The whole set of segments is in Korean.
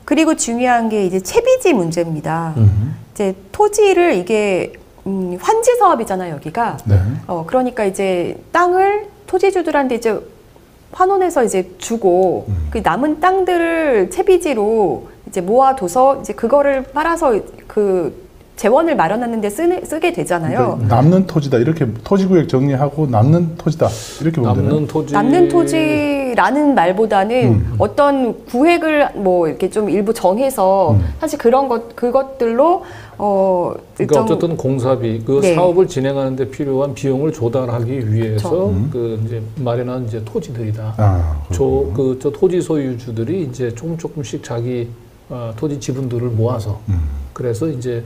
그리고 중요한 게 이제 채비지 문제입니다. 이제 토지를 이게 환지 사업이잖아요, 여기가. 네. 그러니까 이제 땅을 토지주들한테 이제 환원해서 이제 주고 그 남은 땅들을 채비지로 이제 모아둬서 이제 그거를 팔아서 그 재원을 마련하는데 쓰게 되잖아요. 그러니까 남는 토지다 이렇게 토지구역 정리하고 남는 토지다 이렇게 보면 되나요? 남는 토지라는 말보다는 어떤 구획을 뭐 이렇게 좀 일부 정해서 사실 그것들로 그러니까 어쨌든 공사비 그 네. 사업을 진행하는데 필요한 비용을 조달하기 위해서 그렇죠. 그 이제 마련한 이제 토지들이다. 그렇군요. 저 토지 소유주들이 이제 조금씩 자기 토지 지분들을 모아서 그래서 이제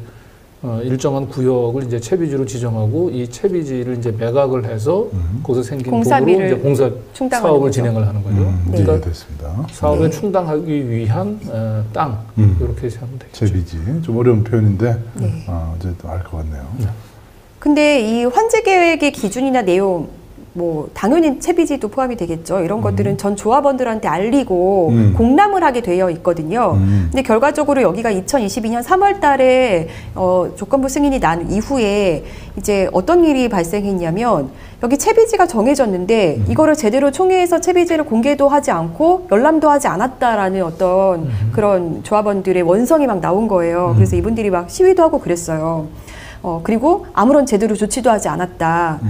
일정한 구역을 이제 채비지로 지정하고 이 채비지를 이제 매각을 해서 거기서 생긴 돈으로 이제 공사 사업을 진행을 하는 거죠. 네. 그러니까 됐습니다. 사업에 충당하기 위한 땅 이렇게 하면 되겠죠. 채비지 좀 어려운 표현인데 네. 이제 알 것 같네요. 근데 이 환지 계획의 기준이나 내용 뭐 당연히 채비지도 포함이 되겠죠. 이런 것들은 전 조합원들한테 알리고 공람을 하게 되어 있거든요. 근데 결과적으로 여기가 2022년 3월 달에 조건부 승인이 난 이후에 이제 어떤 일이 발생했냐면 여기 채비지가 정해졌는데 이거를 제대로 총회에서 채비지를 공개도 하지 않고 열람도 하지 않았다라는 어떤 그런 조합원들의 원성이 막 나온 거예요. 그래서 이분들이 막 시위도 하고 그랬어요. 그리고 아무런 제대로 조치도 하지 않았다.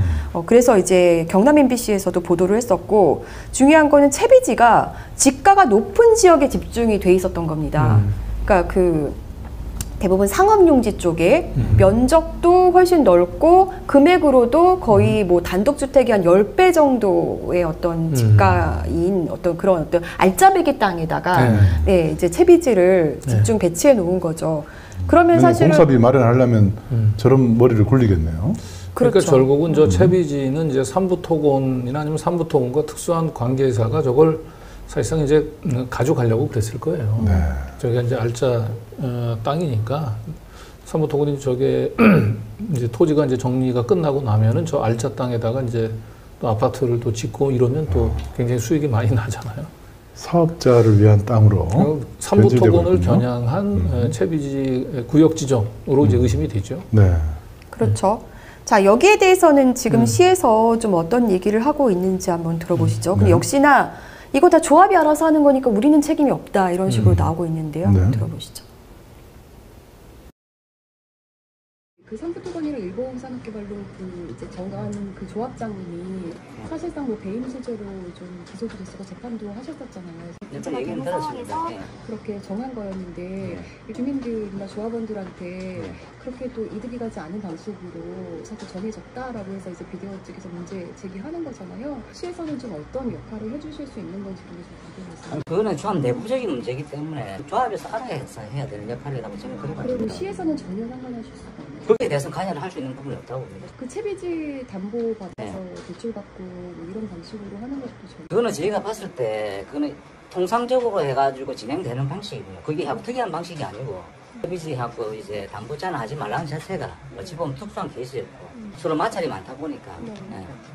그래서 이제 경남 MBC에서도 보도를 했었고 중요한 거는 채비지가 지가가 높은 지역에 집중이 돼 있었던 겁니다. 그러니까 그 대부분 상업용지 쪽에 면적도 훨씬 넓고 금액으로도 거의 뭐 단독주택이 한 10배 정도의 어떤 지가인 어떤 그런 어떤 알짜배기 땅에다가 네, 이제 채비지를 집중 배치해 놓은 거죠. 그러면 사실은 공사비 마련하려면 저런 머리를 굴리겠네요. 그러니까 그렇죠. 결국은 저 채비지는 이제 삼부토건이나 아니면 삼부토건과 특수한 관계사가 저걸 사실상 이제 가져가려고 그랬을 거예요. 네. 저게 이제 알짜 땅이니까 삼부토건이 저게 이제 토지가 이제 정리가 끝나고 나면은 저 알짜 땅에다가 이제 또 아파트를 또 짓고 이러면 또 굉장히 수익이 많이 나잖아요. 사업자를 위한 땅으로 삼부토건을 겨냥한 채비지 구역 지정으로 이제 의심이 되죠. 네. 그렇죠. 자, 여기에 대해서는 지금 시에서 좀 어떤 얘기를 하고 있는지 한번 들어보시죠. 근데 역시나 이거 다 조합이 알아서 하는 거니까 우리는 책임이 없다 이런 식으로 나오고 있는데요. 한번 들어보시죠. 그 삼부토건이랑 일본산업개발로 그 이제 정한 그 조합장님이 사실상 뭐 배임 수재로 좀 기소도 됐었고 재판도 하셨었잖아요. 얘기는 들었습니다. 그렇게 정한 거였는데 주민들이나 조합원들한테 그렇게 또 이득이 가지 않은 방식으로 자꾸 정해졌다라고 해서 이제 비디오 측에서 문제 제기하는 거잖아요. 시에서는 좀 어떤 역할을 해주실 수 있는 건지 그게 좀 궁금해서요. 그거는 조합 내부적인 문제이기 때문에 조합에서 알아서 해야 되는 역할이라고 저는 그렇게 그리고 봅니다. 시에서는 전혀 상관하실 수가 없나요? 거기에 대해서는 관여를 할 수 있는 부분이 없다고 봅니다. 그 채비지 담보 받아서 대출받고 뭐 이런 방식으로 하는 것도 전혀. 그거는 저희가 봤을 때 그거는 통상적으로 해가지고 진행되는 방식이고요. 그게 하고 특이한 방식이 아니고 채비지하고 이제 담보자는 하지 말라는 자체가 어찌 보면 특수한 케이스였고 서로 마찰이 많다 보니까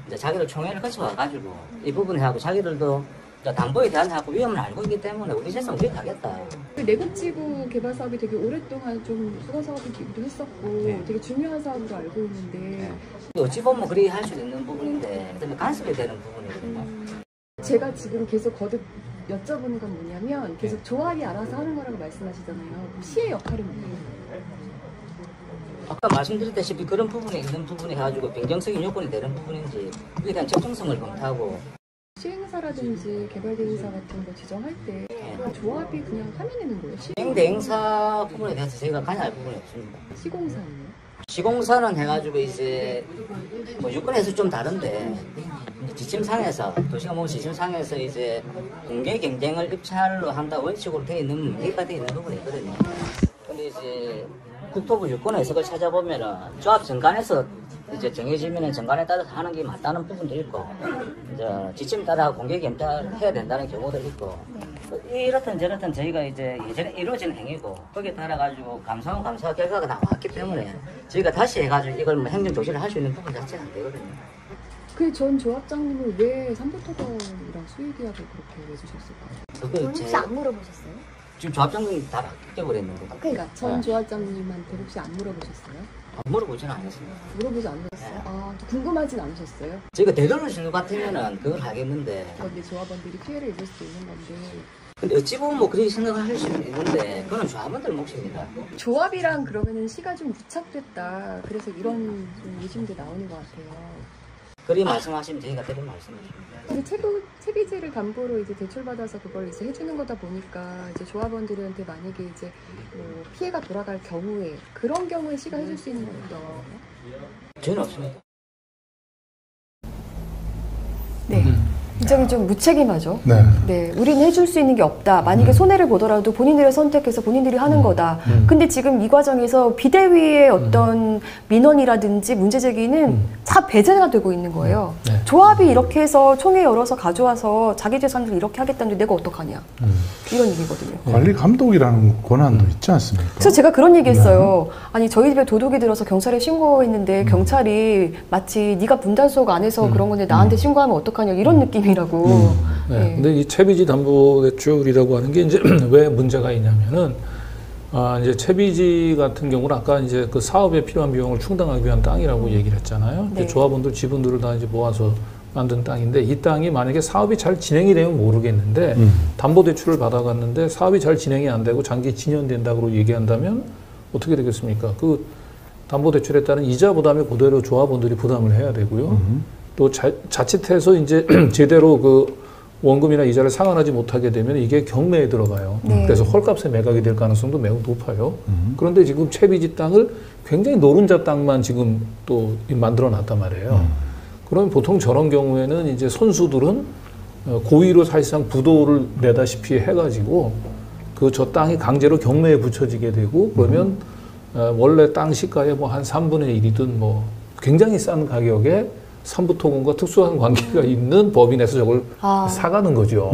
이제 자기들 총회를 거쳐와가지고 이 부분에 하고 자기들도 담보에 대한 하고 위험을 알고 있기 때문에 우리 재산 우리 가겠다. 그 내곡지구 개발 사업이 되게 오랫동안 좀 수거 사업이기도 했었고 되게 중요한 사업으로 알고 있는데 어찌 보면 그리 할 수 있는 부분인데 그다음에 간섭이 되는 부분이거든요. 제가 지금 계속 거듭 여쭤보는 건 뭐냐면 계속 조합이 알아서 하는 거라고 말씀하시잖아요. 그럼 시의 역할은 뭐예요? 아까 말씀드렸다시피 그런 부분에 있는 부분이 해가지고 변경적인 요건이 되는 부분인지 그에 대한 적정성을 검토하고 시행사라든지 개발대행사 같은 거 지정할 때 조합이 그냥 하면 되는 거예요? 시행대행사 부분에 대해서 저희가 관여할 부분이 없습니다. 시공사는요? 시공사는 해가지고 이제 뭐 유권에서 좀 다른데 지침상에서 도시가목 지침상에서 이제 공개 경쟁을 입찰로 한다 원칙으로 되어 있는 문제가 되어 있는 부분이 있거든요. 근데 이제 국토부 유권 해석을 찾아보면은 조합 정관에서 이제 정해지면은 정관에 따라서 하는 게 맞다는 부분도 있고 이제 지침 따라 공개 경쟁해야 된다는 경우도 있고 이렇든 저렇든 저희가 이제 예전에 이루어진 행위고 거기에 따라 가지고 감사 결과가 나왔기 때문에 저희가 다시 해가지고 이걸 뭐 행정 조치를 할 수 있는 부분 자체가 안 되거든요. 그 전 조합장님을 왜 삼부토건이랑 수의계약을 그렇게 내주셨을까요? 그거 혹시 안 물어보셨어요? 지금 조합장님 다 바뀌어버렸는데. 그러니까 전 조합장님한테 혹시 안 물어보셨어요? 물어보지는 않았습니다. 물어보지 않으셨어요? 아, 또 궁금하진 않으셨어요? 저희가 되돌리시는 것 같으면은 그걸 하겠는데. 근데 조합원들이 피해를 입을 수도 있는 건데 근데 어찌 보면 뭐 그렇게 생각을 할 수는 있는데 그거는 조합원들 몫입니다. 조합이랑 그러면은 시가 좀 부착됐다. 그래서 이런 좀 의심도 나오는 것 같아요. 그리 말씀하시면 저희가 드린 말씀이십니다. 근데 채비지를 담보로 이제 대출받아서 그걸 이제 해주는 거다 보니까 이제 조합원들한테 만약에 이제 뭐 피해가 돌아갈 경우에 그런 경우에 시가 해줄 수 있는 건 없나요? 저는 없습니다. 네. 굉장히 좀 무책임하죠. 네. 네, 우리는 해줄 수 있는 게 없다. 만약에 손해를 보더라도 본인들이 선택해서 본인들이 하는 거다. 근데 지금 이 과정에서 비대위의 어떤 민원이라든지 문제 제기는 다 배제가 되고 있는 거예요. 네. 조합이 이렇게 해서 총회 열어서 가져와서 자기 재산을 이렇게 하겠다는데 내가 어떡하냐. 이런 얘기거든요. 관리 감독이라는 권한도 있지 않습니까? 그래서 제가 그런 얘기했어요. 아니 저희 집에 도둑이 들어서 경찰에 신고했는데 경찰이 마치 네가 분단속 안 해서 그런 건데 나한테 신고하면 어떡하냐 이런 느낌이라고. 네. 네. 근데 이 채비지 담보대출이라고 하는 게 이제 왜 문제가 있냐면은 이제 채비지 같은 경우는 아까 이제 그 사업에 필요한 비용을 충당하기 위한 땅이라고 얘기를 했잖아요. 네. 조합원들 지분들을 다 이제 모아서 만든 땅인데 이 땅이 만약에 사업이 잘 진행이 되면 모르겠는데 담보대출을 받아갔는데 사업이 잘 진행이 안 되고 장기 진연된다고 얘기한다면 어떻게 되겠습니까? 그 담보대출에 따른 이자 부담이 그대로 조합원들이 부담을 해야 되고요. 또 자칫해서 이제 제대로 그 원금이나 이자를 상환하지 못하게 되면 이게 경매에 들어가요. 네. 그래서 헐값에 매각이 될 가능성도 매우 높아요. 그런데 지금 채비지 땅을 굉장히 노른자 땅만 지금 또 만들어 놨단 말이에요. 그럼 보통 저런 경우에는 이제 선수들은 고의로 사실상 부도를 내다시피 해가지고 그 저 땅이 강제로 경매에 붙여지게 되고 그러면 원래 땅 시가의 뭐 한 3분의 1이든 뭐 굉장히 싼 가격에 삼부토건과 특수한 관계가 있는 법인에서 저걸 사가는 거죠.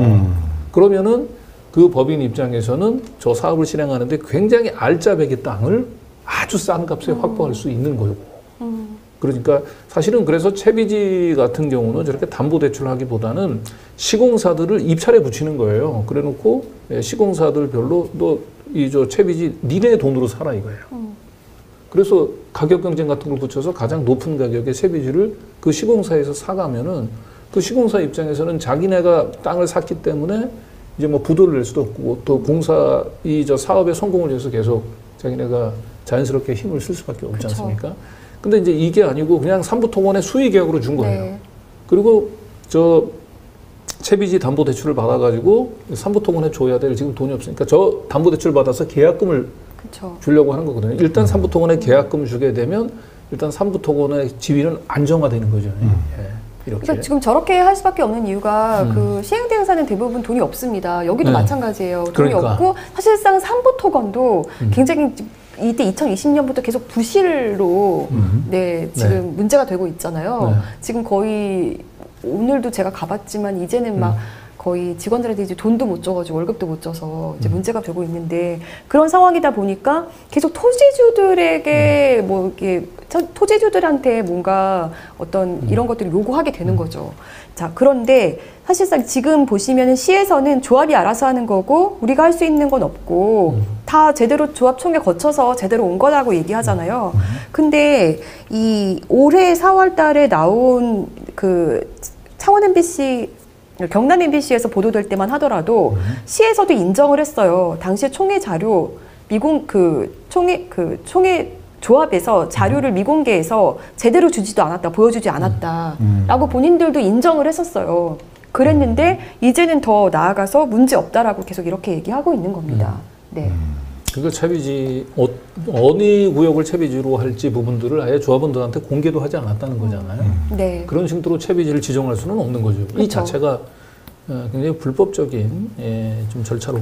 그러면은 그 법인 입장에서는 저 사업을 실행하는데 굉장히 알짜배기 땅을 아주 싼 값에 확보할 수 있는 거고. 그러니까 사실은 그래서 채비지 같은 경우는 저렇게 담보대출하기보다는 시공사들을 입찰에 붙이는 거예요. 그래 놓고 시공사들별로 너 이 저 채비지 니네 돈으로 사라 이거예요. 그래서 가격 경쟁 같은 걸 붙여서 가장 높은 가격의 채비지를 그 시공사에서 사가면은 그 시공사 입장에서는 자기네가 땅을 샀기 때문에 이제 뭐 부도를 낼 수도 없고 또 공사 이 저 사업의 성공을 위해서 계속 자기네가 자연스럽게 힘을 쓸 수밖에 없지 않습니까? 근데 이제 이게 아니고 그냥 삼부토건의 수의 계약으로 준 거예요. 네. 그리고 저 채비지 담보대출을 받아가지고 삼부토건에 줘야 될 지금 돈이 없으니까 저 담보대출 받아서 계약금을 그쵸. 주려고 하는 거거든요. 일단 삼부토건에 계약금을 주게 되면 일단 삼부토건의 지위는 안정화되는 거죠. 예, 이렇게. 그러니까 지금 저렇게 할 수밖에 없는 이유가 그 시행대행사는 대부분 돈이 없습니다. 여기도 마찬가지예요. 돈이 그러니까. 없고 사실상 삼부토건도 굉장히 이때 2020년부터 계속 부실로 네, 지금 문제가 되고 있잖아요. 네. 지금 거의 오늘도 제가 가봤지만 이제는 막 거의 직원들한테 이제 돈도 못 줘가지고 월급도 못 줘서 이제 문제가 되고 있는데 그런 상황이다 보니까 계속 토지주들에게 뭐 이렇게 토지주들한테 뭔가 어떤 이런 것들을 요구하게 되는 거죠. 자, 그런데 사실상 지금 보시면은 시에서는 조합이 알아서 하는 거고 우리가 할 수 있는 건 없고 다 제대로 조합총회 거쳐서 제대로 온 거라고 얘기하잖아요. 근데 이 올해 4월 달에 나온 그 창원 MBC 경남 MBC에서 보도될 때만 하더라도 시에서도 인정을 했어요. 당시에 총회 자료 총회 조합에서 자료를 미공개해서 제대로 주지도 않았다, 보여주지 않았다라고 본인들도 인정을 했었어요. 그랬는데 이제는 더 나아가서 문제 없다라고 계속 이렇게 얘기하고 있는 겁니다. 네. 그러니까 채비지 어느 구역을 채비지로 할지 부분들을 아예 조합원들한테 공개도 하지 않았다는 거잖아요. 네. 그런 식으로 채비지를 지정할 수는 없는 거죠. 이 그렇죠. 자체가 굉장히 불법적인 좀 절차로